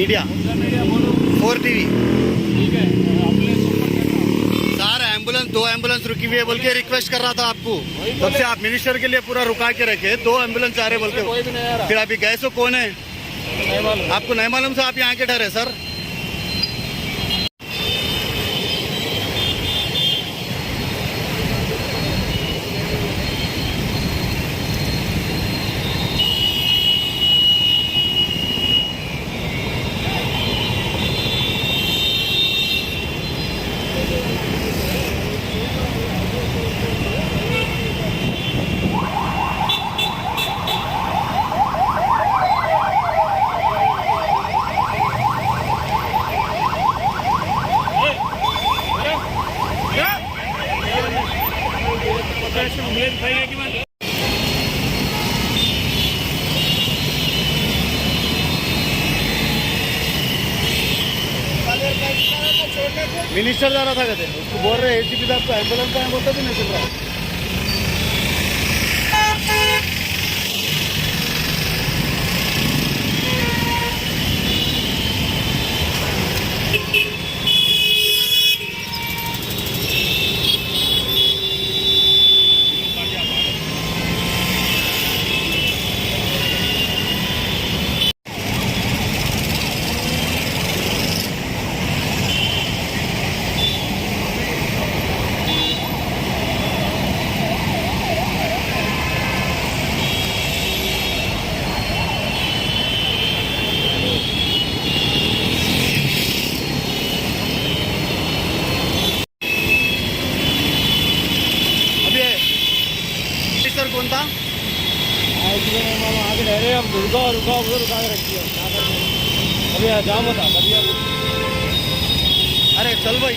Media media बोलो। 4 TV. ठीक है, अपने सुपर करना। सर एम्बुलेंस 2 एम्बुलेंस रुकी हुई है बोल के रिक्वेस्ट कर रहा था आपको। तब से आप मिनिस्टर के लिए पूरा रुका के रखे, 2 एम्बुलेंस आ रहे बोल कोई के। भी नहीं आ रहा। फिर अभी गए सो कौन है नहीं मालूम। आपको? नहीं मालूम से आप यहाँ के डरे सर? मिनिस्टर जा रहा था कहते, उसको बोल रहे एसीपी साहब को एम्बुलेंस का बोलता भी नहीं सुन रहा। मिनिस्टर कौन था? आगे रह रहे अब रुका रुका उधर रुका के रखी है। अभी जाम होता। अरे चल भाई।